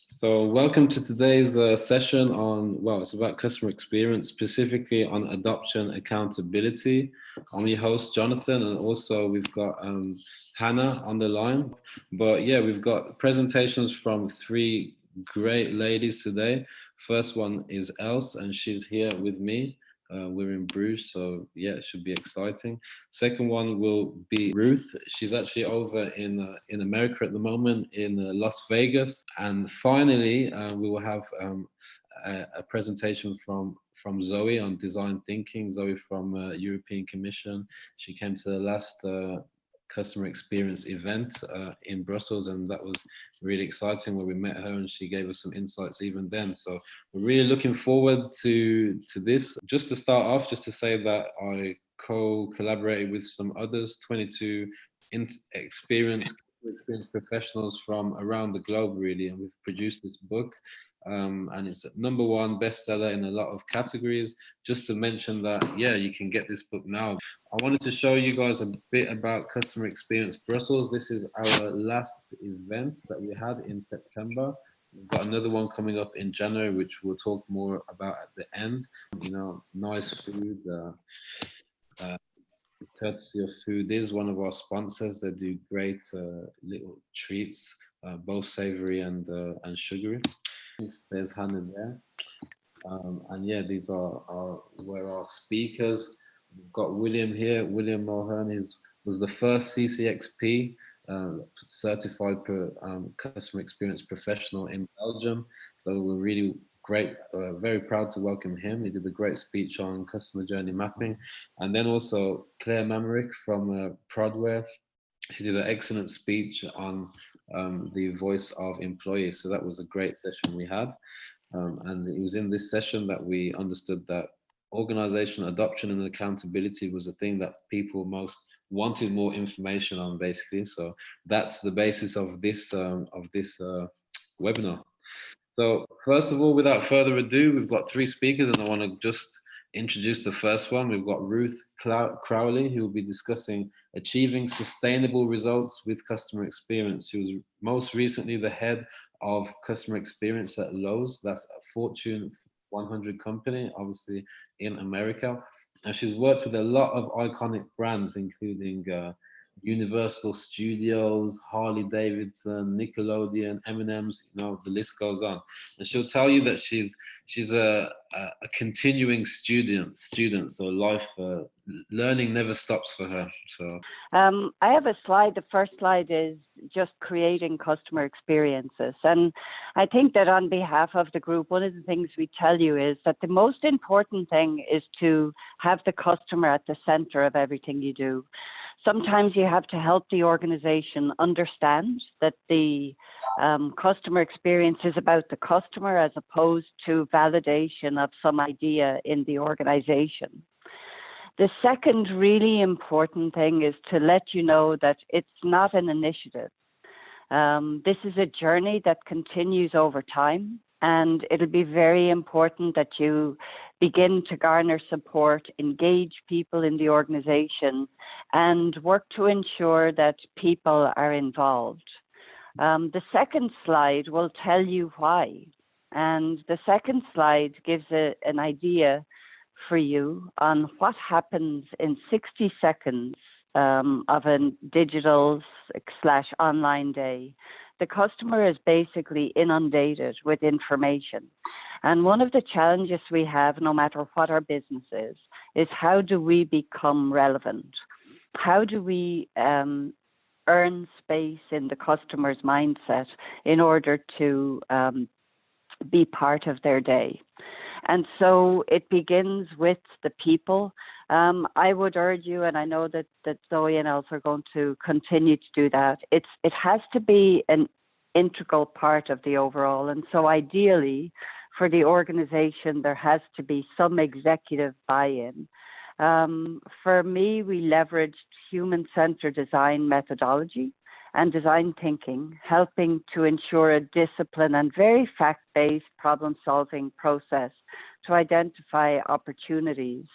So welcome to today's session on, well, it's about customer experience, specifically on adoption accountability. I'm your host, Jonathan, and also we've got Hannah on the line. But yeah, we've got presentations from three great ladies today. First one is Els, and she's here with me. We're in Bruges, so yeah, it should be exciting. Second one will be Ruth. She's actually over in America at the moment, in Las Vegas. And finally, we will have a presentation from Zoe on design thinking. Zoe from European Commission. She came to the last customer experience event in Brussels, and that was really exciting where we met her and she gave us some insights even then. So we're really looking forward to this. Just to start off, just to say that I co-collaborated with some others, 22 experienced professionals from around the globe, really, and we've produced this book. And it's a #1 bestseller in a lot of categories. Just to mention that, yeah, you can get this book now. I wanted to show you guys a bit about Customer Experience Brussels. This is our last event that we had in September. We've got another one coming up in January, which we'll talk more about at the end. You know, nice food. Courtesy of Food is one of our sponsors. They do great little treats, both savory and sugary. There's Hannah there. And yeah, these are our speakers. We've got William here. William Mulhern was the first CCXP certified customer experience professional in Belgium. So we're really very proud to welcome him. He did a great speech on customer journey mapping. And then also Claire Mamerick from Prodware. She did an excellent speech on the voice of employees. So that was a great session we had. And it was in this session that we understood that organizational adoption and accountability was the thing that people most wanted more information on, basically. So that's the basis of this webinar. So first of all, without further ado, we've got three speakers, and I want to just introduce the first one. We've got Ruth Crowley, who will be discussing achieving sustainable results with customer experience. She was most recently the head of customer experience at Lowe's. That's a Fortune 100 company, obviously in America. And she's worked with a lot of iconic brands, including Universal Studios, Harley Davidson, Nickelodeon, M&M's, you know, the list goes on. And she'll tell you that she's a continuing student, so life learning never stops for her. So I have a slide. The first slide is just creating customer experiences. And I think that on behalf of the group, one of the things we tell you is that the most important thing is to have the customer at the center of everything you do. Sometimes you have to help the organization understand that the customer experience is about the customer as opposed to validation of some idea in the organization. The second really important thing is to let you know that it's not an initiative. This is a journey that continues over time, and it'll be very important that you begin to garner support, engage people in the organization, and work to ensure that people are involved. The second slide will tell you why. And the second slide gives an idea for you on what happens in 60 seconds of a digital/online day. The customer is basically inundated with information. And one of the challenges we have, no matter what our business is how do we become relevant? How do we earn space in the customer's mindset in order to be part of their day? And so it begins with the people. I would urge you, and I know that Zoe and Els are going to continue to do that, it has to be an integral part of the overall. And so ideally, for the organization, there has to be some executive buy-in. For me, we leveraged human-centered design methodology and design thinking, helping to ensure a disciplined and very fact-based problem-solving process to identify opportunities.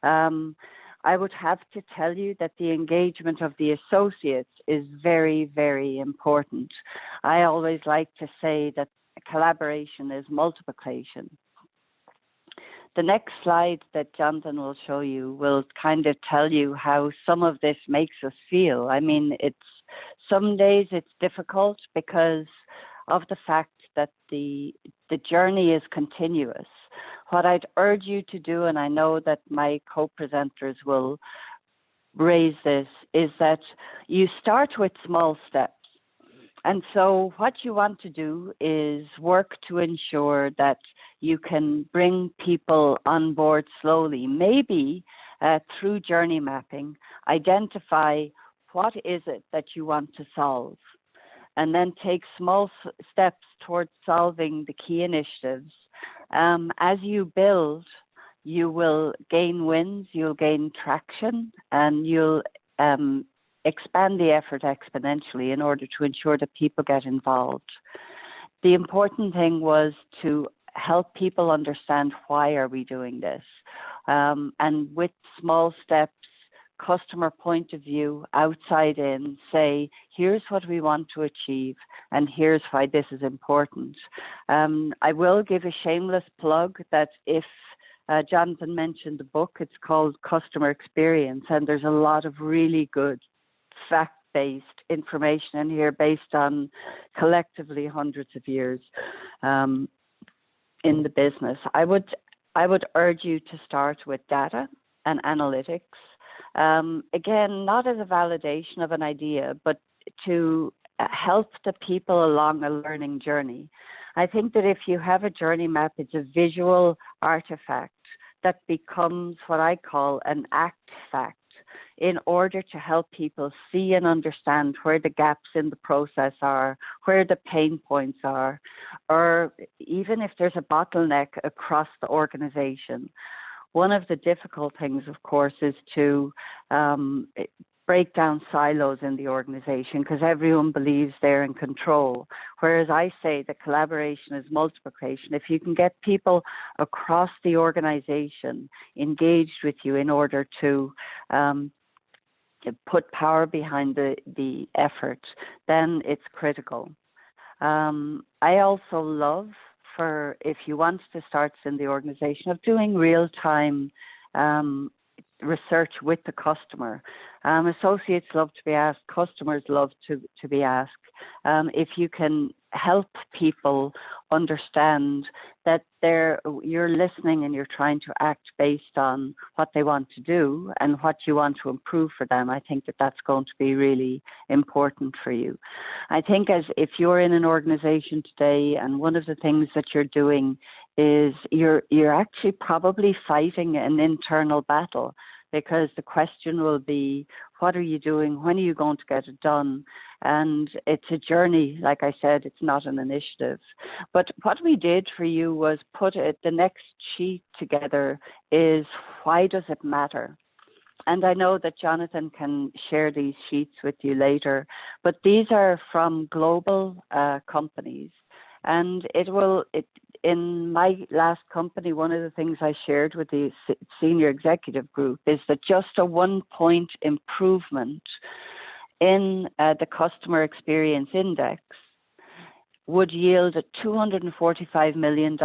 I would have to tell you that the engagement of the associates is very, very important. I always like to say that collaboration is multiplication. The next slide that Jonathan will show you will kind of tell you how some of this makes us feel. I mean, some days it's difficult because of the fact that the journey is continuous. What I'd urge you to do, and I know that my co-presenters will raise this, is that you start with small steps. And so what you want to do is work to ensure that you can bring people on board slowly, maybe through journey mapping, identify what is it that you want to solve, and then take small steps towards solving the key initiatives. As you build, you will gain wins, you'll gain traction, and you'll expand the effort exponentially in order to ensure that people get involved. The important thing was to help people understand why are we doing this. And with small steps, customer point of view, outside in, say, here's what we want to achieve and here's why this is important. I will give a shameless plug that if Jonathan mentioned the book, it's called Customer Experience, and there's a lot of really good fact-based information in here based on collectively hundreds of years in the business. I would urge you to start with data and analytics. Again, not as a validation of an idea, but to help the people along a learning journey. I think that if you have a journey map, it's a visual artifact that becomes what I call an act fact, in order to help people see and understand where the gaps in the process are, where the pain points are, or even if there's a bottleneck across the organization. One of the difficult things, of course, is to break down silos in the organization because everyone believes they're in control. Whereas I say that collaboration is multiplication. If you can get people across the organization engaged with you in order to put power behind the effort, then it's critical. I also love, for if you want to start in the organization, of doing real-time research with the customer. Associates love to be asked, customers love to be asked. If you can help people understand that you're listening and you're trying to act based on what they want to do and what you want to improve for them, I think that that's going to be really important for you. I think if you're in an organization today and one of the things that you're doing is you're actually probably fighting an internal battle, because the question will be, what are you doing? When are you going to get it done? And it's a journey. Like I said, it's not an initiative. But what we did for you was put the next sheet together is, why does it matter? And I know that Jonathan can share these sheets with you later, but these are from global companies. And in my last company, one of the things I shared with the senior executive group is that just a 1-point improvement in the customer experience index would yield $245 million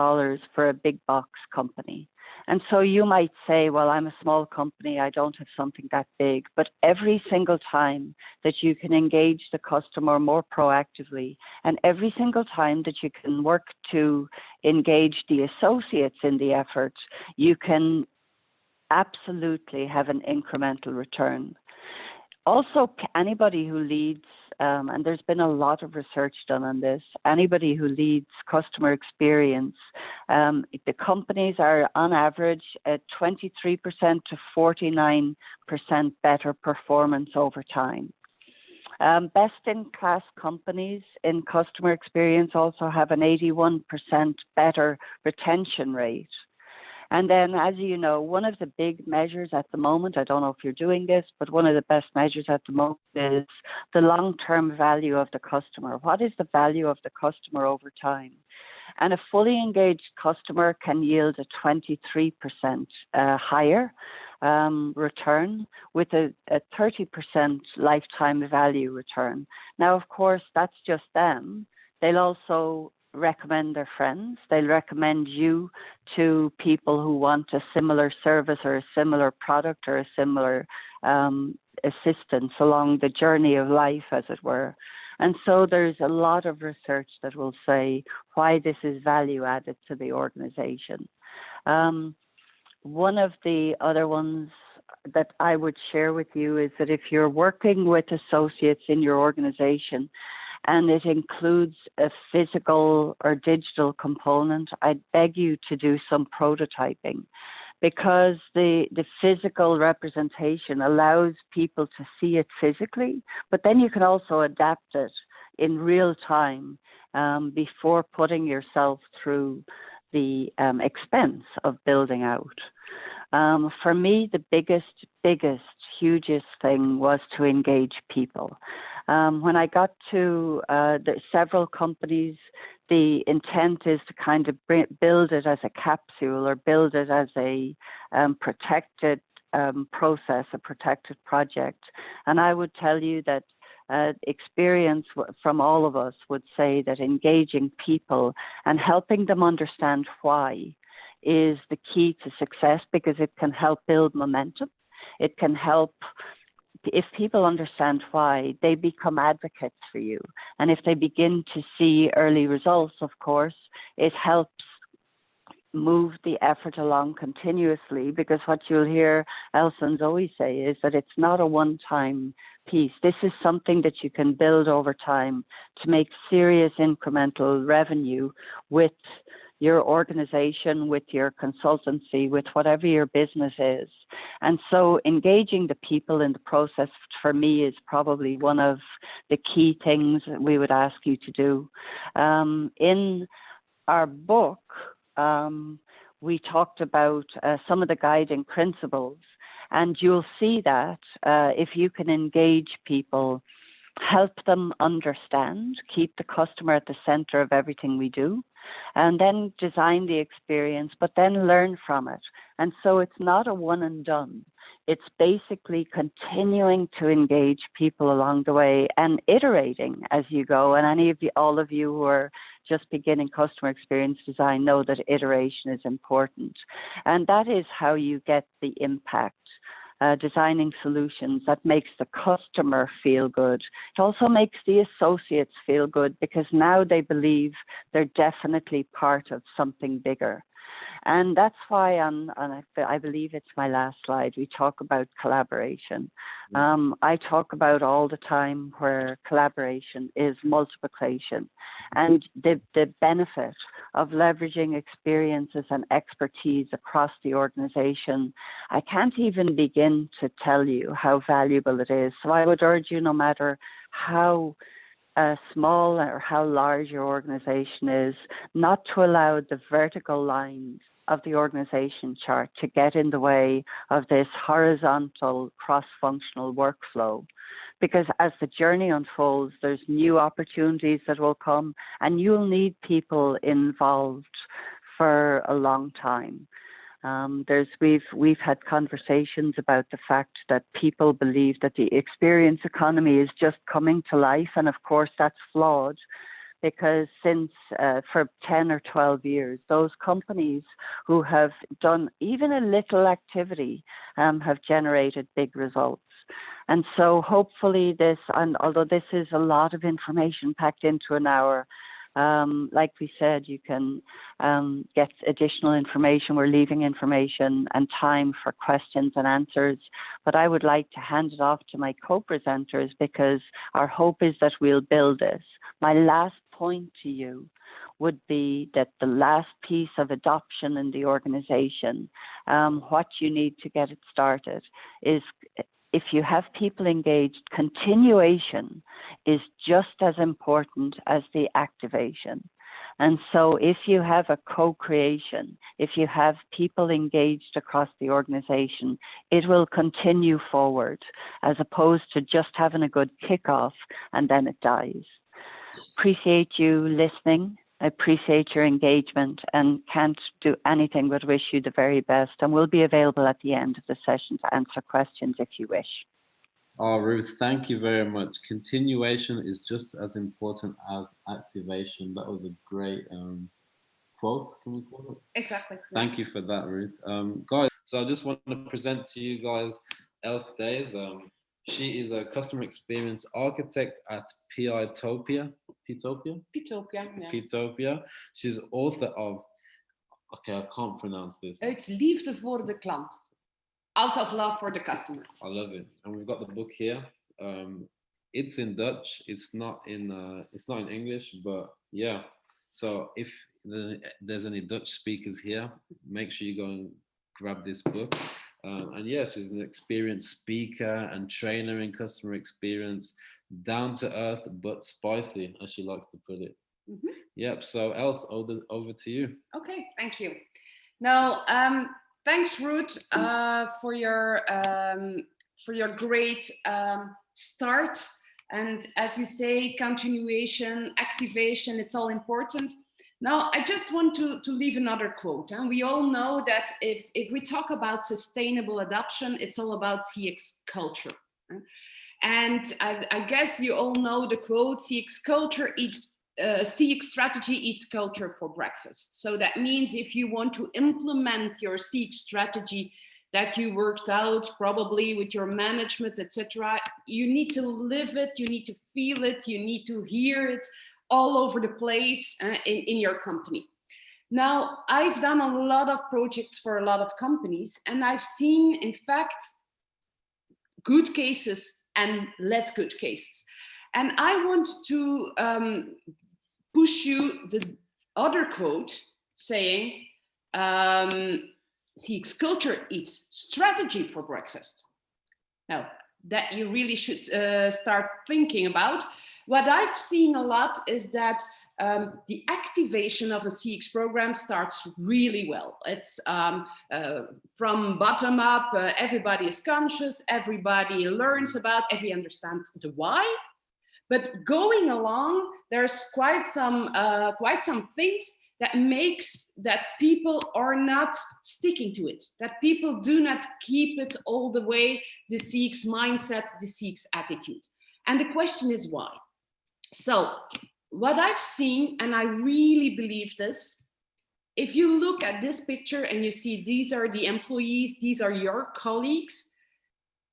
for a big box company. And so you might say, well, I'm a small company, I don't have something that big. But every single time that you can engage the customer more proactively, and every single time that you can work to engage the associates in the effort, you can absolutely have an incremental return. Also, anybody who leads, and there's been a lot of research done on this, anybody who leads customer experience, the companies are on average at 23% to 49% better performance over time. Best-in-class companies in customer experience also have an 81% better retention rate. And then, as you know, one of the big measures at the moment, I don't know if you're doing this, but one of the best measures at the moment is the long-term value of the customer. What is the value of the customer over time? And a fully engaged customer can yield a 23% higher return with a 30% lifetime value return. Now, of course, that's just them. They'll also recommend their friends. They'll recommend you to people who want a similar service or a similar product or a similar assistance along the journey of life, as it were. And so there's a lot of research that will say why this is value added to the organization. One of the other ones that I would share with you is that if you're working with associates in your organization and it includes a physical or digital component, I'd beg you to do some prototyping, because the physical representation allows people to see it physically, but then you can also adapt it in real time before putting yourself through the expense of building out. For me, the biggest, hugest thing was to engage people. When I got to several companies, the intent is to kind of build it as a capsule or build it as a protected process, a protected project. And I would tell you that experience from all of us would say that engaging people and helping them understand why is the key to success, because it can help build momentum. It can help, if people understand why, they become advocates for you. And if they begin to see early results, of course, it helps move the effort along continuously, because what you'll hear Els and Zoe say is that it's not a one-time piece. This is something that you can build over time to make serious incremental revenue with your organization, with your consultancy, with whatever your business is. And so engaging the people in the process for me is probably one of the key things that we would ask you to do. In our book, we talked about some of the guiding principles, and you'll see that if you can engage people, help them understand, keep the customer at the center of everything we do, and then design the experience, but then learn from it. And so it's not a one and done. It's basically continuing to engage people along the way and iterating as you go. And all of you who are just beginning customer experience design know that iteration is important. And that is how you get the impact. Designing solutions that makes the customer feel good. It also makes the associates feel good, because now they believe they're definitely part of something bigger. And that's why I believe it's my last slide, we talk about collaboration. I talk about all the time where collaboration is multiplication, and the benefit of leveraging experiences and expertise across the organization. I can't even begin to tell you how valuable it is. So I would urge you, no matter how small or how large your organization is, not to allow the vertical lines of the organization chart to get in the way of this horizontal cross-functional workflow. Because as the journey unfolds, there's new opportunities that will come, and you'll need people involved for a long time. We've had conversations about the fact that people believe that the experience economy is just coming to life, and of course that's flawed, because since for 10 or 12 years, those companies who have done even a little activity have generated big results. And so hopefully this, and although this is a lot of information packed into an hour, like we said, you can get additional information. We're leaving information and time for questions and answers. But I would like to hand it off to my co-presenters, because our hope is that we'll build this. My last point to you would be that the last piece of adoption in the organization, what you need to get it started is, if you have people engaged, continuation is just as important as the activation. And so if you have a co-creation, if you have people engaged across the organization, it will continue forward, as opposed to just having a good kickoff and then it dies. Appreciate you listening. I appreciate your engagement, and can't do anything but wish you the very best. And we'll be available at the end of the session to answer questions if you wish. Oh, Ruth, thank you very much. Continuation is just as important as activation. That was a great quote, can we call it? Exactly. Thank you for that, Ruth. Guys, so I just want to present to you guys Els Dhaeze. She is a customer experience architect at Pitopia. Pitopia, yeah. Pitopia. She's author of, okay, I can't pronounce this. Uit liefde voor de klant. Out of love for the customer. I love it. And we've got the book here. It's in Dutch. It's not in English, but yeah. So if there's any Dutch speakers here, make sure you go and grab this book. And yes, she's an experienced speaker and trainer in customer experience, down to earth but spicy, as she likes to put it. Mm-hmm. Yep. So Els, over to you. Okay, thank you. Now, thanks, Ruth, for your great start. And as you say, continuation, activation, it's all important. Now, I just want to leave another quote. And we all know that if we talk about sustainable adoption, it's all about CX culture. And I guess you all know the quote, CX culture CX strategy eats culture for breakfast. So that means if you want to implement your CX strategy that you worked out probably with your management, etc., you need to live it, you need to feel it, you need to hear it all over the place in your company. Now, I've done a lot of projects for a lot of companies, and I've seen, in fact, good cases and less good cases. And I want to push you the other quote saying, CX culture eats strategy for breakfast. Now, that you really should start thinking about. What I've seen a lot is that the activation of a CX program starts really well. It's from bottom up, everybody is conscious, everybody learns about, everybody understands the why. But going along, there's quite some things that makes that people are not sticking to it, that people do not keep it all the way, the CX mindset, the CX attitude. And the question is why? So what I've seen, and I really believe this, if you look at this picture and you see these are the employees, these are your colleagues,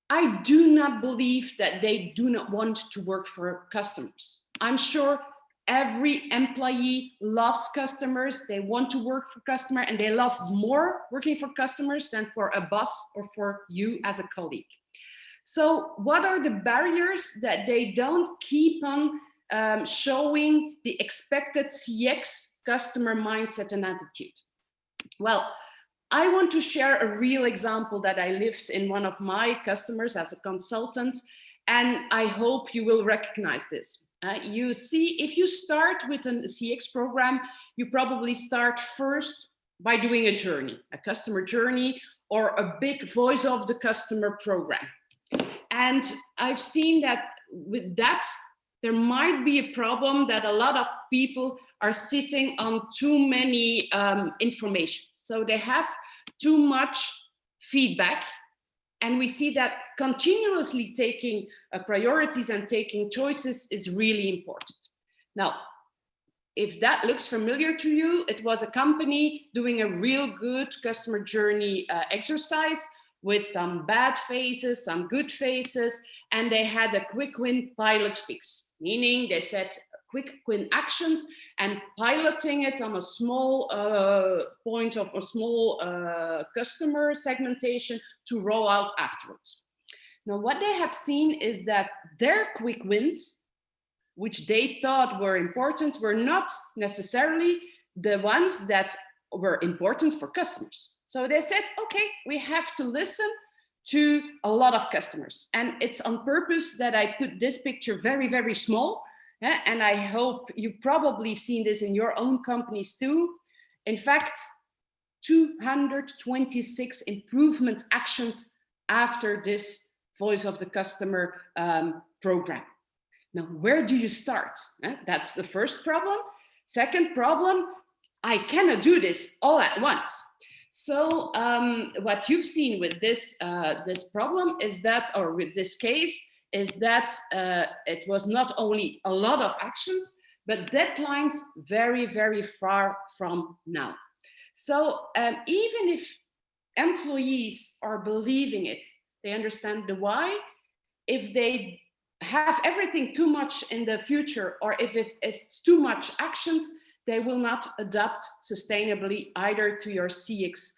I do not believe that they do not want to work for customers. I'm sure every employee loves customers, they want to work for customers, and they love more working for customers than for a boss or for you as a colleague. So what are the barriers that they don't keep on showing the expected CX customer mindset and attitude? Well, I want to share a real example that I lived in one of my customers as a consultant, and I hope you will recognize this. You see, if you start with a CX program, you probably start first by doing a journey, a customer journey, or a big voice of the customer program. And I've seen that with that, there might be a problem that a lot of people are sitting on too many information. So they have too much feedback. And we see that continuously taking priorities and taking choices is really important. Now, if that looks familiar to you, it was a company doing a real good customer journey exercise with some bad phases, some good phases, and they had a quick win pilot fix, meaning they set quick win actions and piloting it on a small point of a small customer segmentation to roll out afterwards. Now, what they have seen is that their quick wins, which they thought were important, were not necessarily the ones that were important for customers. So they said, okay, we have to listen to a lot of customers. And it's on purpose that I put this picture very, very small. And I hope you've probably seen this in your own companies too. In fact, 226 improvement actions after this voice of the customer program. Now, where do you start? That's the first problem. Second problem, I cannot do this all at once. So what you've seen with this problem is that, or with this case, is that it was not only a lot of actions, but deadlines very, very far from now. So even if employees are believing it, they understand the why, if they have everything too much in the future, or if it's too much actions, they will not adapt sustainably either to your CX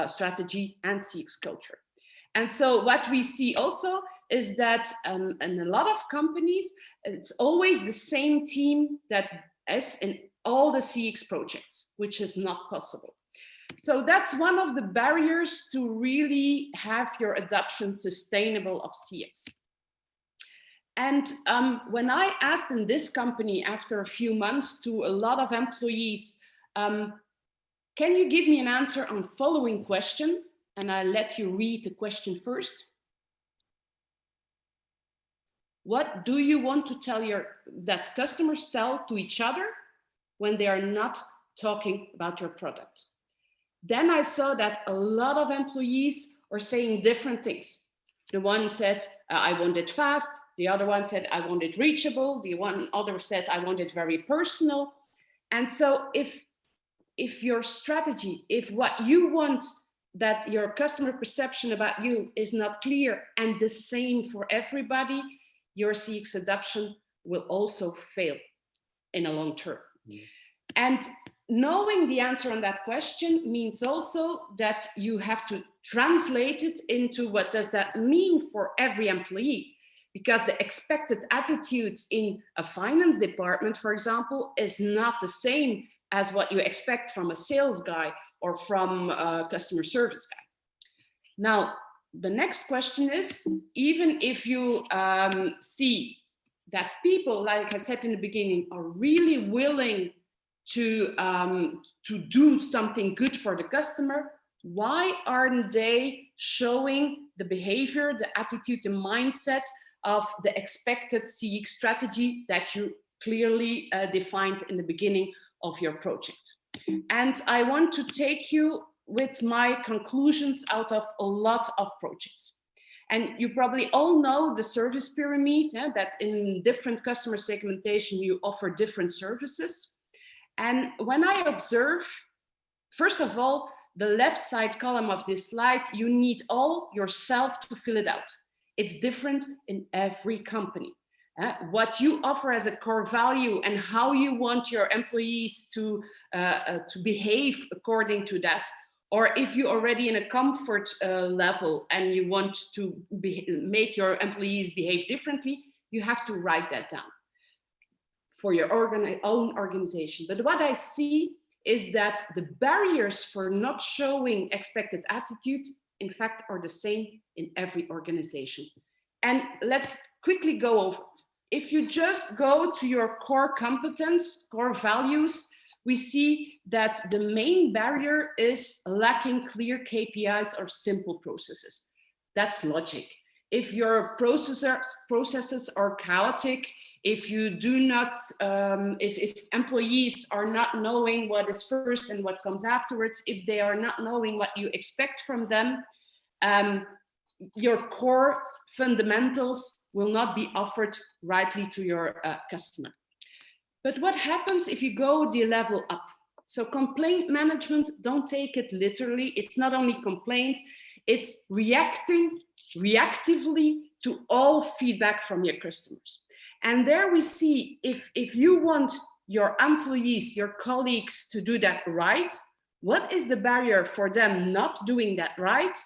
strategy and CX culture. And so what we see also is that in a lot of companies, it's always the same team that is in all the CX projects, which is not possible. So that's one of the barriers to really have your adoption sustainable of CX. And when I asked in this company after a few months to a lot of employees, can you give me an answer on following question? And I let you read the question first. What do you want to tell that customers tell to each other when they are not talking about your product? Then I saw that a lot of employees are saying different things. The one said, I want it fast. The other one said, I want it reachable. The other said, I want it very personal. And so if your strategy, if what you want that your customer perception about you is not clear and the same for everybody, your CX adoption will also fail in a long term. Mm. And knowing the answer on that question means also that you have to translate it into what does that mean for every employee, because the expected attitudes in a finance department, for example, is not the same as what you expect from a sales guy or from a customer service guy. Now, the next question is, even if you see that people, like I said in the beginning, are really willing to do something good for the customer, why aren't they showing the behavior, the attitude, the mindset of the expected CX strategy that you clearly defined in the beginning of your project? And I want to take you with my conclusions out of a lot of projects. And you probably all know the service pyramid, that in different customer segmentation, you offer different services. And when I observe, first of all, the left side column of this slide, you need all yourself to fill it out. It's different in every company. What you offer as a core value and how you want your employees to behave according to that. Or if you're already in a comfort level and you want to make your employees behave differently, you have to write that down for your own organization. But what I see is that the barriers for not showing expected attitude, in fact, are the same in every organization. And let's quickly go over it. If you just go to your core competence, core values, we see that the main barrier is lacking clear KPIs or simple processes. That's logic. If your processes are chaotic, if you do not, if employees are not knowing what is first and what comes afterwards, if they are not knowing what you expect from them, your core fundamentals will not be offered rightly to your customer. But what happens if you go the level up? So complaint management, don't take it literally. It's not only complaints, it's reacting reactively to all feedback from your customers. And there we see if you want your employees, your colleagues to do that right, what is the barrier for them not doing that right?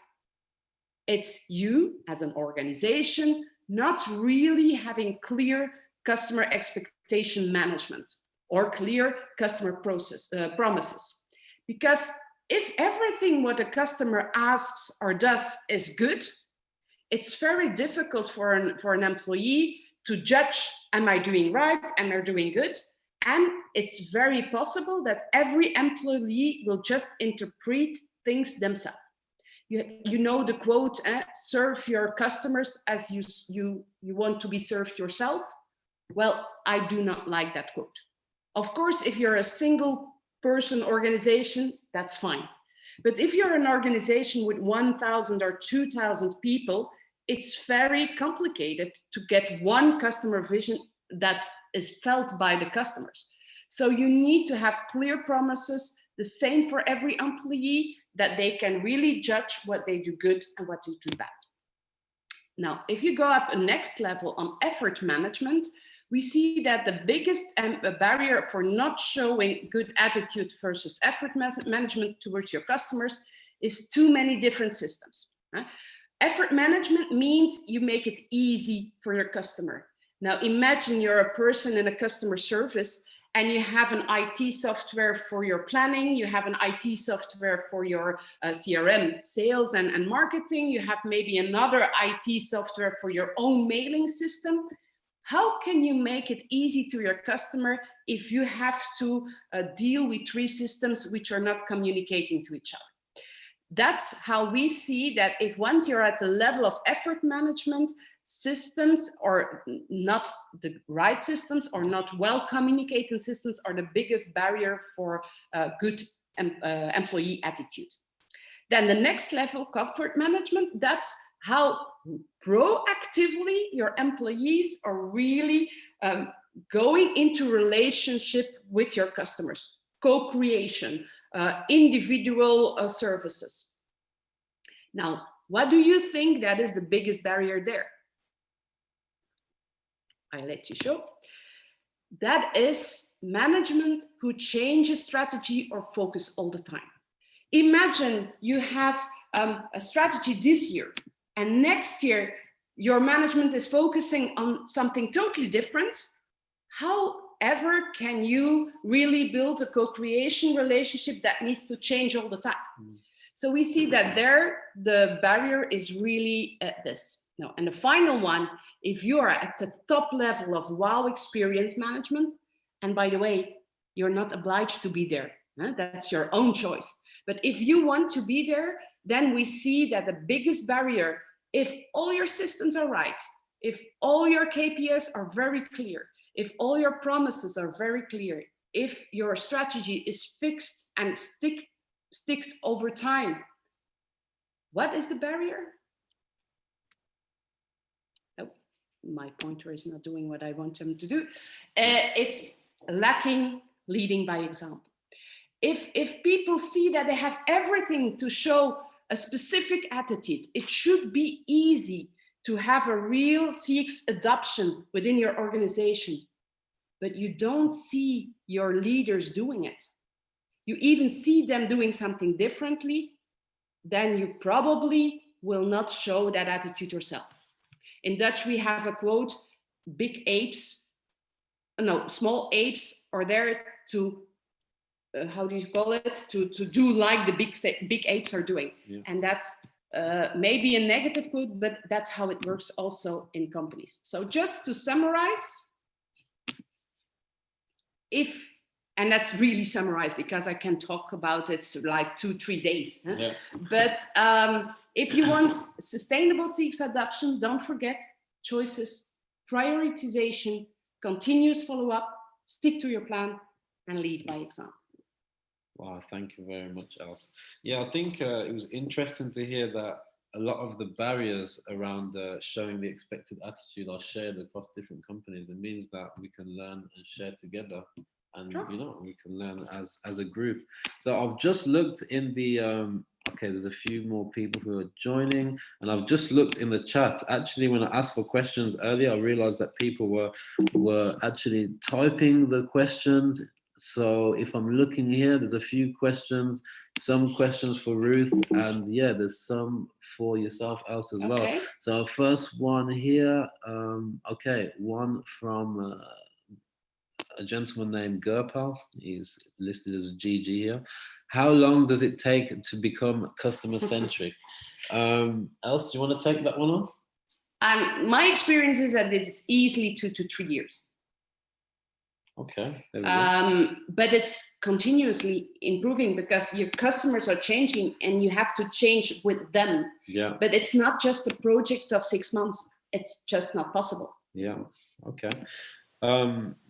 It's you as an organization not really having clear customer expectation management or clear customer promises. Because if everything what a customer asks or does is good, it's very difficult for an employee to judge, am I doing right, am I doing good? And it's very possible that every employee will just interpret things themselves. You know the quote, serve your customers as you want to be served yourself. Well, I do not like that quote. Of course, if you're a single person organization, that's fine. But if you're an organization with 1,000 or 2,000 people, it's very complicated to get one customer vision that is felt by the customers. So you need to have clear promises, the same for every employee, that they can really judge what they do good and what they do bad. Now, if you go up a next level on effort management, we see that the biggest barrier for not showing good attitude versus effort management towards your customers is too many different systems. Effort management means you make it easy for your customer. Now, imagine you're a person in a customer service and you have an IT software for your planning, you have an IT software for your CRM, sales and marketing, you have maybe another IT software for your own mailing system. How can you make it easy to your customer if you have to deal with 3 systems which are not communicating to each other? That's how we see that if once you're at the level of effort management, systems are not the right systems or not well communicating systems are the biggest barrier for good employee attitude. Then the next level, comfort management, that's how proactively your employees are really going into relationship with your customers, co-creation, individual services. Now, what do you think that is the biggest barrier there? I let you show. That is management who changes strategy or focus all the time. Imagine you have a strategy this year, and next year your management is focusing on something totally different. However, can you really build a co-creation relationship that needs to change all the time? So we see that there, the barrier is really this. No, and the final one, if you are at the top level of wow experience management, and by the way, you're not obliged to be there. That's your own choice. But if you want to be there, then we see that the biggest barrier, if all your systems are right, if all your KPIs are very clear, if all your promises are very clear, if your strategy is fixed and sticked over time, what is the barrier? Oh, my pointer is not doing what I want him to do. It's lacking leading by example. If people see that they have everything to show a specific attitude, it should be easy to have a real CX adoption within your organization, but you don't see your leaders doing it. You even see them doing something differently, then you probably will not show that attitude yourself. In Dutch, we have a quote, small apes are there to, how do you call it? To do like the big apes are doing. Yeah. And that's maybe a negative quote, but that's how it works also in companies. So just to summarize, and that's really summarized because I can talk about it like 2-3 days. Huh? Yeah. But if you want sustainable CX adoption, don't forget choices, prioritization, continuous follow-up, stick to your plan, and lead by example. Wow, thank you very much, Els. Yeah, I think it was interesting to hear that a lot of the barriers around showing the expected attitude are shared across different companies. It means that we can learn and share together, and sure, we can learn as a group. So I've just looked in the okay, there's a few more people who are joining, and I've just looked in the chat. Actually, when I asked for questions earlier, I realized that people were actually typing the questions. So if I'm looking here, there's a few questions, some questions for Ruth, and yeah, there's some for yourself, Els, as well. So first one here, okay, one from a gentleman named Gurpal. He's listed as GG here. How long does it take to become customer-centric? Els, do you want to take that one on? My experience is that it's easily 2 to 3 years. Okay. But it's continuously improving because your customers are changing and you have to change with them. Yeah. But it's not just a project of 6 months. It's just not possible. Yeah. Okay.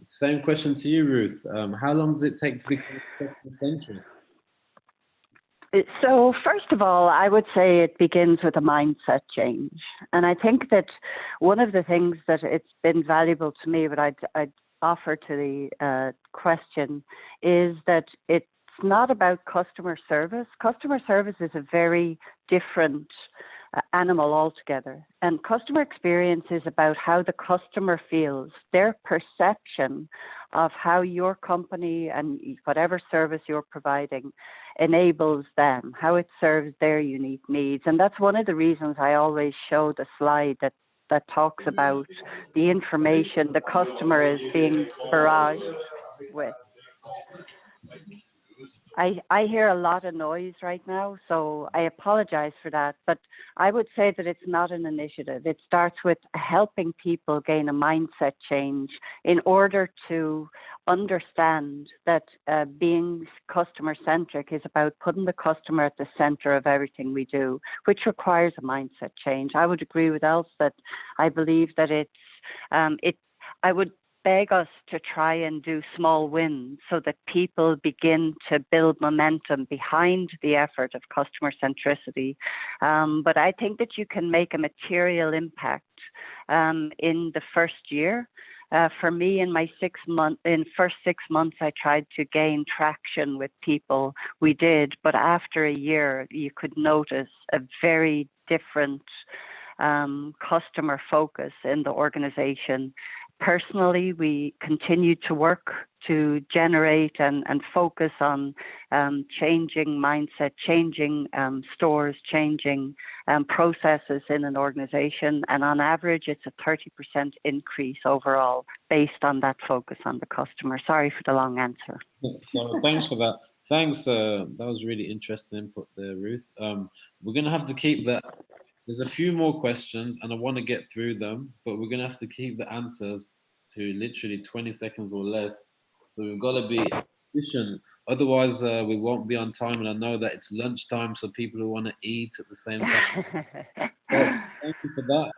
Same question to you, Ruth. How long does it take to become customer-centric? So first of all, I would say it begins with a mindset change. And I think that one of the things that it's been valuable to me, but I'd offer to the question, is that it's not about customer service. Customer service is a very different animal altogether. And customer experience is about how the customer feels, their perception of how your company and whatever service you're providing enables them, how it serves their unique needs. And that's one of the reasons I always show the slide that talks about the information the customer is being barraged with. I hear a lot of noise right now, so I apologize for that. But I would say that it's not an initiative. It starts with helping people gain a mindset change in order to understand that being customer-centric is about putting the customer at the center of everything we do, which requires a mindset change. I would agree with Els that I believe that I would beg us to try and do small wins so that people begin to build momentum behind the effort of customer centricity. But I think that you can make a material impact in the first year. For me, in my first 6 months, I tried to gain traction with people. We did, but after a year, you could notice a very different customer focus in the organization. Personally, we continue to work to generate and focus on changing mindset, changing stores, changing processes in an organization. And on average, it's a 30% increase overall based on that focus on the customer. Sorry for the long answer. So thanks for that. Thanks. That was really interesting input there, Ruth. We're going to have to keep that. There's a few more questions and I want to get through them, but we're going to have to keep the answers to literally 20 seconds or less. So we've got to be efficient. Otherwise, we won't be on time. And I know that it's lunchtime, so people who want to eat at the same time. Thank you for that.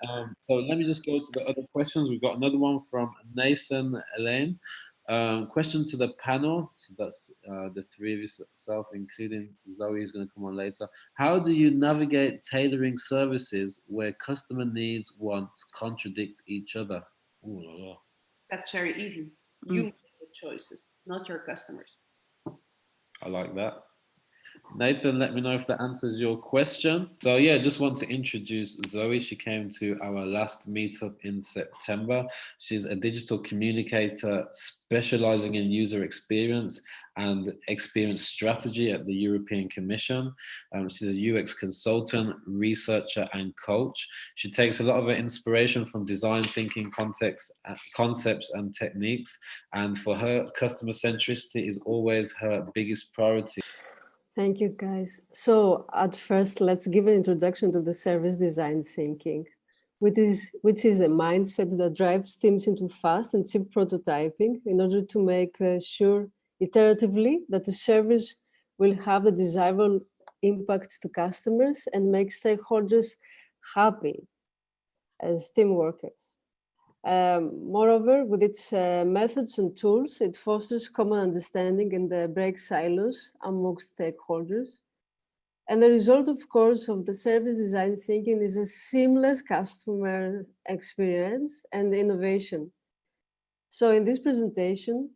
So let me just go to the other questions. We've got another one from Nathan Elaine. Question to the panel. So that's the three of yourself, including Zoe, who's going to come on later. How do you navigate tailoring services where customer needs, wants contradict each other? Ooh, la, la. That's very easy. You make the choices, not your customers. I like that. Nathan, let me know if that answers your question. So yeah, just want to introduce Zoe. She came to our last meetup in September. She's a digital communicator specializing in user experience and experience strategy at the European Commission. She's a UX consultant, researcher, and coach. She takes a lot of her inspiration from design thinking concepts and techniques. And for her, customer centricity is always her biggest priority. Thank you, guys. So at first, let's give an introduction to the service design thinking, which is a mindset that drives teams into fast and cheap prototyping in order to make sure iteratively that the service will have the desirable impact to customers and make stakeholders happy as team workers. Moreover, with its methods and tools, it fosters common understanding and breaks silos amongst stakeholders. And the result, of course, of the service design thinking is a seamless customer experience and innovation. So in this presentation,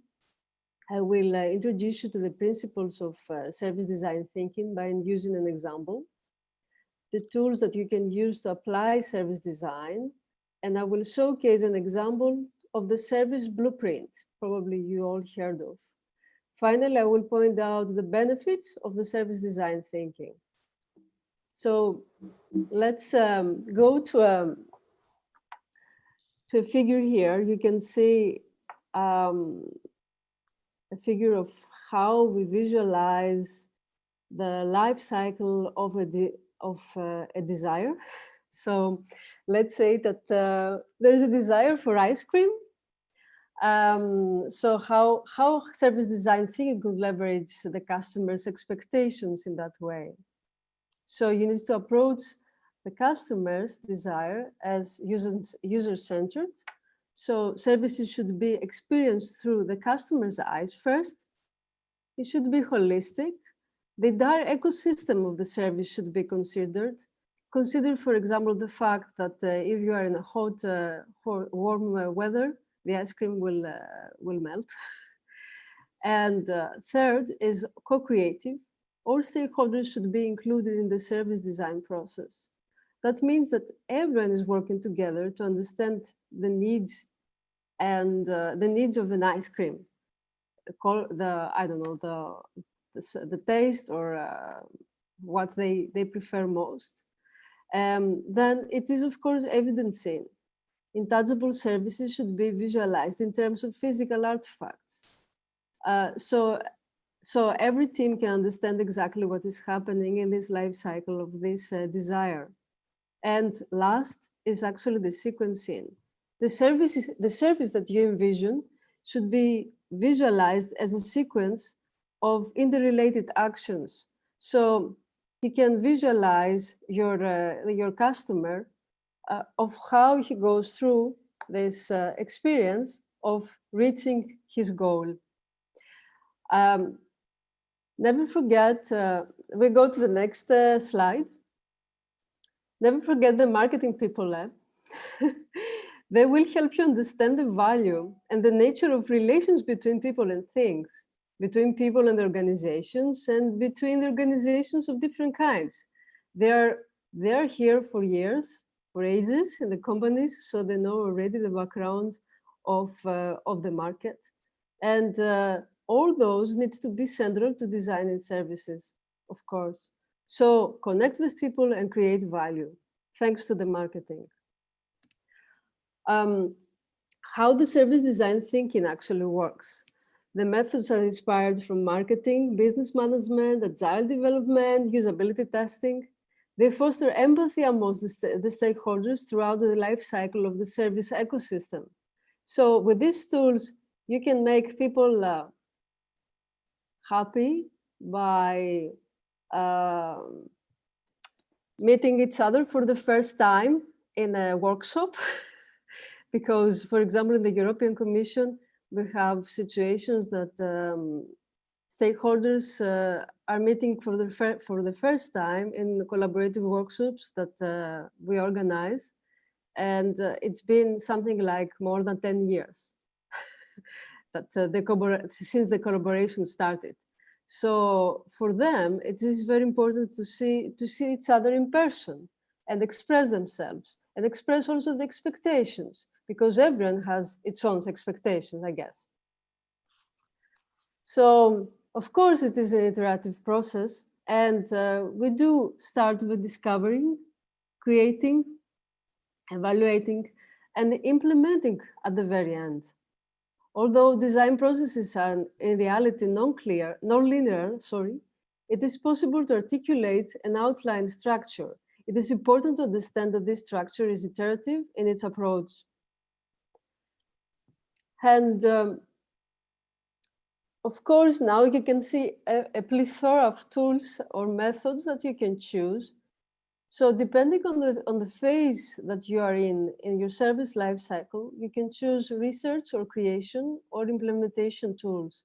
I will introduce you to the principles of service design thinking by using an example, the tools that you can use to apply service design, and I will showcase an example of the service blueprint, probably you all heard of. Finally, I will point out the benefits of the service design thinking. So let's go to a figure here. You can see a figure of how we visualize the life cycle of a desire. So let's say that there is a desire for ice cream. So how service design thinking could leverage the customer's expectations in that way? So you need to approach the customer's desire as user-centered. So services should be experienced through the customer's eyes first. It should be holistic, The entire ecosystem of the service should be considered. Consider, for example, the fact that if you are in a hot, warm weather, the ice cream will melt. And third is co-creative. All stakeholders should be included in the service design process. That means that everyone is working together to understand the needs and the needs of an ice cream. I don't know, the taste or what they prefer most. Then it is, of course, evidencing. Intangible services should be visualized in terms of physical artifacts. So every team can understand exactly what is happening in this life cycle of this desire. And last is actually the sequencing. The service that you envision should be visualized as a sequence of interrelated actions. So you can visualize your customer of how he goes through this experience of reaching his goal. Never forget, we go to the next slide. Never forget the marketing people. They will help you understand the value and the nature of relations between people and things, between people and organizations, and between organizations of different kinds. They're here for years, for ages in the companies, so they know already the background of the market. And all those need to be central to design and services, of course. So connect with people and create value, thanks to the marketing. How the service design thinking actually works. The methods are inspired from marketing, business management, agile development, usability testing. They foster empathy amongst the stakeholders throughout the life cycle of the service ecosystem. So with these tools, you can make people happy by meeting each other for the first time in a workshop. Because, for example, in the European Commission, we have situations that stakeholders are meeting for the first time in collaborative workshops that we organize. And it's been something like more than 10 years that since the collaboration started. So for them, it is very important to see each other in person and express themselves and express also the expectations, because everyone has its own expectations, I guess. So, of course, it is an iterative process, and we do start with discovering, creating, evaluating, and implementing at the very end. Although design processes are in reality non-linear, it is possible to articulate an outline structure. It is important to understand that this structure is iterative in its approach. And of course, now you can see a plethora of tools or methods that you can choose. So depending on the phase that you are in your service life cycle, you can choose research or creation or implementation tools.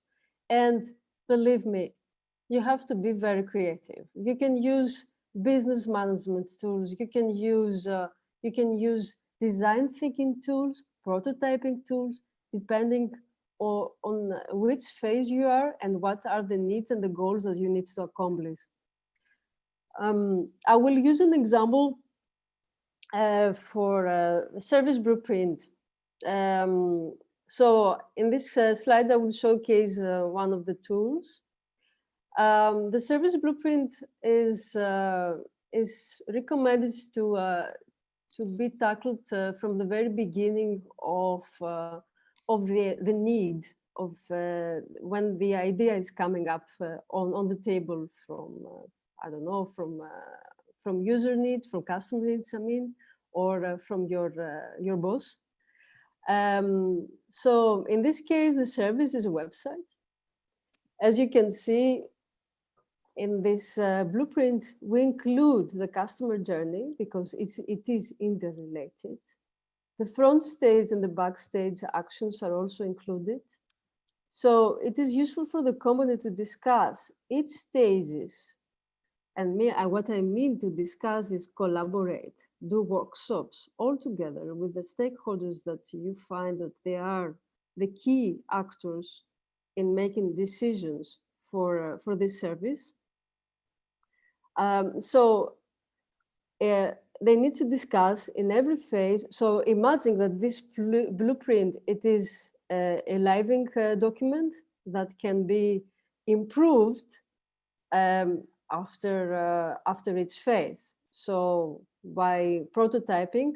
And believe me, you have to be very creative. You can use business management tools. You can use design thinking tools, prototyping tools, depending on which phase you are and what are the needs and the goals that you need to accomplish. I will use an example for a service blueprint. So in this slide, I will showcase one of the tools. The service blueprint is recommended to be tackled from the very beginning of the need of when the idea is coming up on the table from I don't know, from user needs, from customer needs, I mean, or from your boss. So in this case, the service is a website. As you can see in this blueprint, we include the customer journey because it is interrelated. The front stage and the backstage actions are also included. So it is useful for the company to discuss its stages. And what I mean to discuss is collaborate, do workshops all together with the stakeholders that you find that they are the key actors in making decisions for this service. They need to discuss in every phase. So imagine that this blueprint, it is a living document that can be improved after each phase. So by prototyping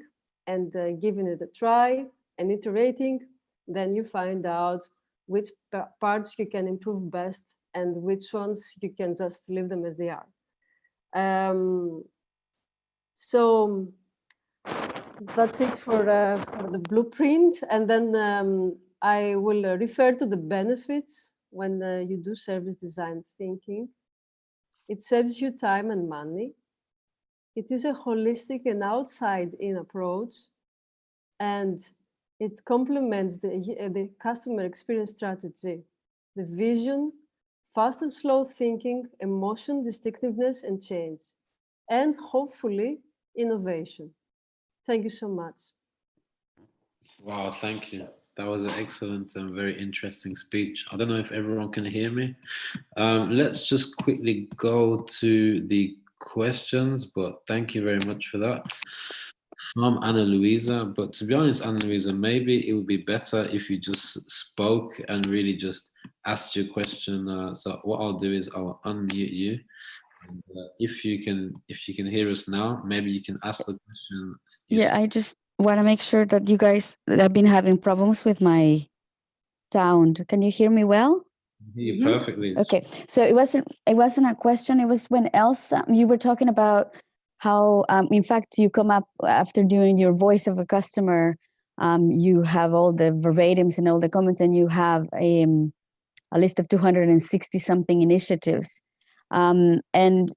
and giving it a try and iterating, then you find out which parts you can improve best and which ones you can just leave them as they are. So that's it for the blueprint. And then I will refer to the benefits when you do service design thinking. It saves you time and money. It is a holistic and outside-in approach, and it complements the customer experience strategy, the vision, fast and slow thinking, emotion, distinctiveness, and change, and hopefully innovation. Thank you so much. Wow, thank you. That was an excellent and very interesting speech. I don't know if everyone can hear me. Let's just quickly go to the questions, but thank you very much for that. From Anna Luisa, but to be honest, Anna Luisa, maybe it would be better if you just spoke and really just asked your question. So what I'll do is I'll unmute you. And, if you can hear us now, maybe you can ask the question. Yeah, I just want to make sure that you guys have been having problems with my sound. Can you hear me well? I hear you perfectly. Okay, so it wasn't a question. It was when Elsa, you were talking about how, in fact, you come up after doing your voice of a customer, you have all the verbatims and all the comments, and you have a list of 260 something initiatives, and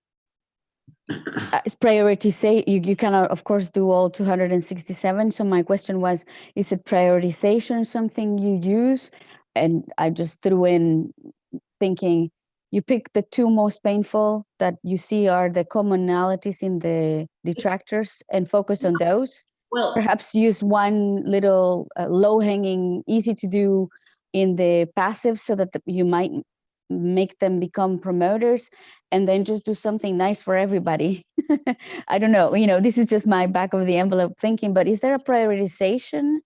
prioritization, you cannot, of course, do all 267. So my question was, is it prioritization something you use? And I just threw in thinking, you pick the two most painful that you see are the commonalities in the detractors and focus on those. Well, perhaps use one little low-hanging, easy to do in the passive so that you might make them become promoters, and then just do something nice for everybody. I don't know, this is just my back of the envelope thinking, but is there a prioritization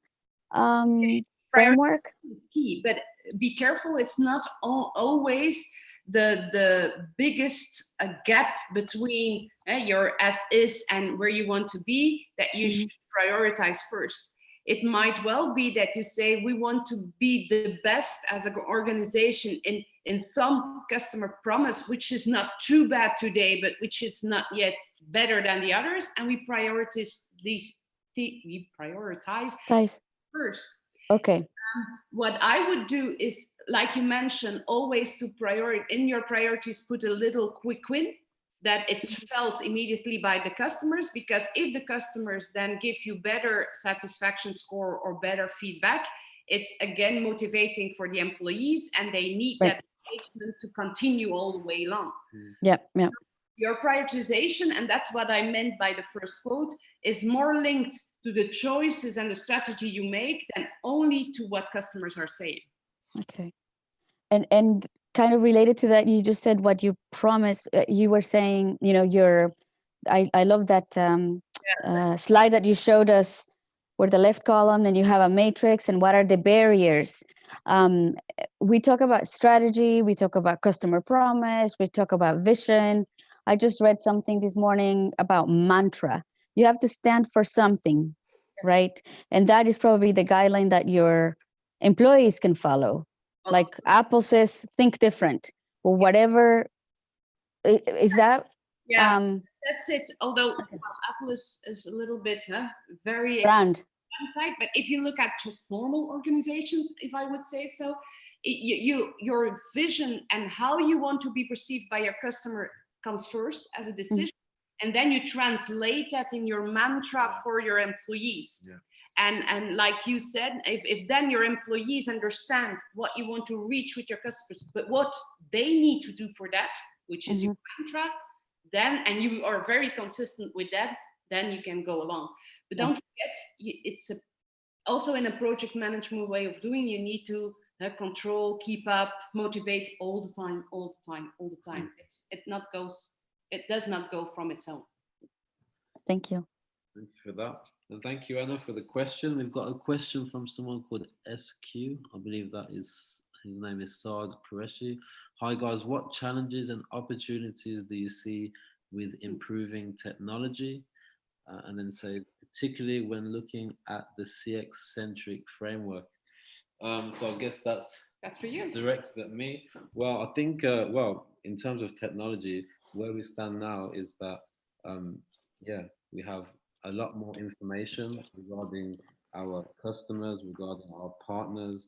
framework? Key, but be careful, it's not always the biggest gap between your as is and where you want to be that you should prioritize first. It might well be that you say, we want to be the best as an organization in some customer promise, which is not too bad today, but which is not yet better than the others. And we prioritize first. Okay. What I would do is, like you mentioned, always to in your priorities, put a little quick win that it's felt immediately by the customers, because if the customers then give you better satisfaction score or better feedback, it's again motivating for the employees, and they need that engagement to continue all the way along. Yeah. Your prioritization, and that's what I meant by the first quote, is more linked to the choices and the strategy you make than only to what customers are saying. Okay. And kind of related to that, you just said what you promised. You were saying, I love that slide that you showed us, where the left column, and you have a matrix, and what are the barriers? We talk about strategy, we talk about customer promise, we talk about vision. I just read something this morning about mantra. You have to stand for something, right? And that is probably the guideline that your employees can follow. Like Apple says, think different, or whatever. Is that? Yeah, that's it. Although Apple is a little bit very brand inside, but if you look at just normal organizations, if I would say so, your vision and how you want to be perceived by your customer comes first as a decision, and then you translate that in your mantra for your employees. And like you said, if then your employees understand what you want to reach with your customers, but what they need to do for that, which is your mantra, then, and you are very consistent with that, then you can go along. But don't forget, it's also in a project management way of doing, you need to control, keep up, motivate all the time. It does not go from its own. Thank you. Thank you for that. And thank you, Anna, for the question. We've got a question from someone called SQ. I believe that is, his name is Saad Qureshi. Hi guys, what challenges and opportunities do you see with improving technology? And then say, particularly when looking at the CX-centric framework. So I guess that's for you. Directed at me. Well, I think, well, in terms of technology, where we stand now is that, yeah, we have a lot more information regarding our customers, regarding our partners,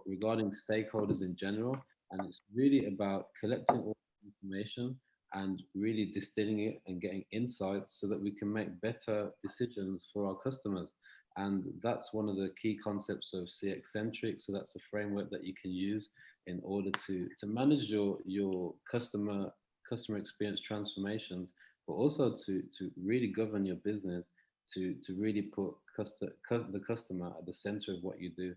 regarding stakeholders in general. And it's really about collecting all the information and really distilling it and getting insights so that we can make better decisions for our customers. And that's one of the key concepts of CX-centric. So that's a framework that you can use in order to manage your customer experience transformations, but also to really govern your business, to really put the customer at the center of what you do.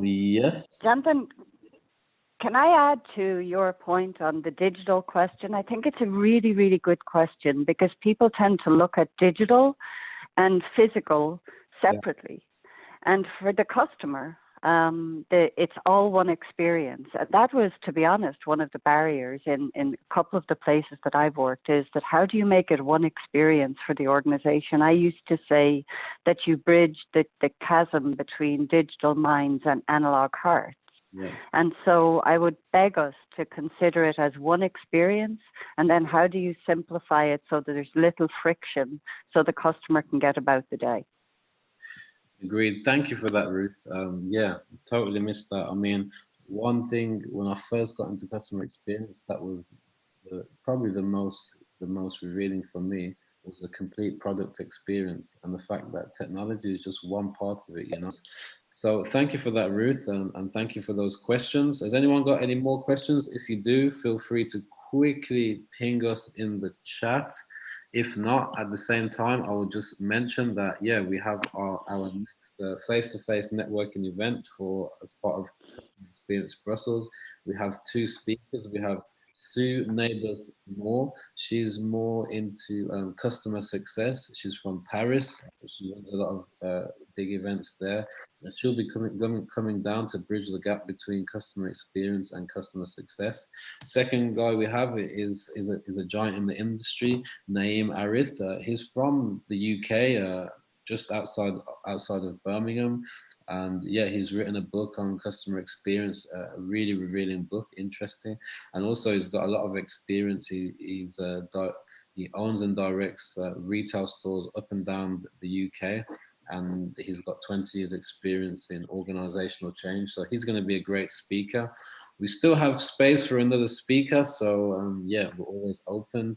Yes. Jonathan, can I add to your point on the digital question? I think it's a really, really good question because people tend to look at digital and physical separately. Yeah. And for the customer, it's all one experience. And that was, to be honest, one of the barriers in a couple of the places that I've worked, is that how do you make it one experience for the organization? I used to say that you bridge the chasm between digital minds and analog hearts. Yeah. And so I would beg us to consider it as one experience, and then how do you simplify it so that there's little friction so the customer can get about the day. Agreed. Thank you for that, Ruth. Yeah, totally missed that. I mean, one thing when I first got into customer experience, that was probably the most revealing for me, was the complete product experience, and the fact that technology is just one part of it, you know. So thank you for that, Ruth, and thank you for those questions. Has anyone got any more questions? If you do, feel free to quickly ping us in the chat. If not, at the same time, I will just mention that, yeah, we have our next face-to-face networking event as part of Customer Experience Brussels. We have two speakers. We have Sue Neighbors Moore. She's more into customer success. She's from Paris. She runs a lot of big events there. And she'll be coming down to bridge the gap between customer experience and customer success. Second guy we have is a giant in the industry, Naeem Arith. He's from the UK, just outside of Birmingham. And yeah, he's written a book on customer experience, a really revealing book, interesting. And also he's got a lot of experience. He owns and directs retail stores up and down the UK. And he's got 20 years experience in organizational change. So he's going to be a great speaker. We still have space for another speaker. So yeah, we're always open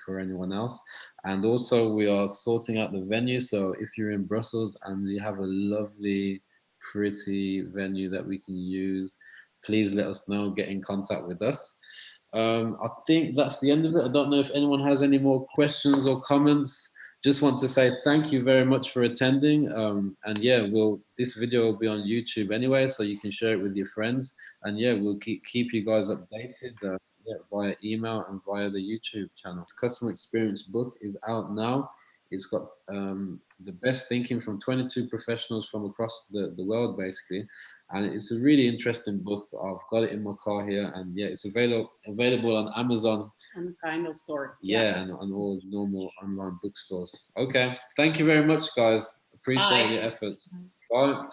for anyone else. And also we are sorting out the venue. So if you're in Brussels and you have a lovely, pretty venue that we can use, please let us know, get in contact with us. I think that's the end of it. I don't know if anyone has any more questions or comments. Just want to say thank you very much for attending. And yeah, this video will be on YouTube anyway, so you can share it with your friends. And yeah, we'll keep you guys updated. Yeah, via email and via the YouTube channel. This customer experience book is out now. It's got the best thinking from 22 professionals from across the world, basically. And it's a really interesting book. I've got it in my car here, and yeah, it's available on Amazon. On the Kindle store. Yeah, and on all normal online bookstores. Okay, thank you very much, guys. Appreciate your efforts. Bye.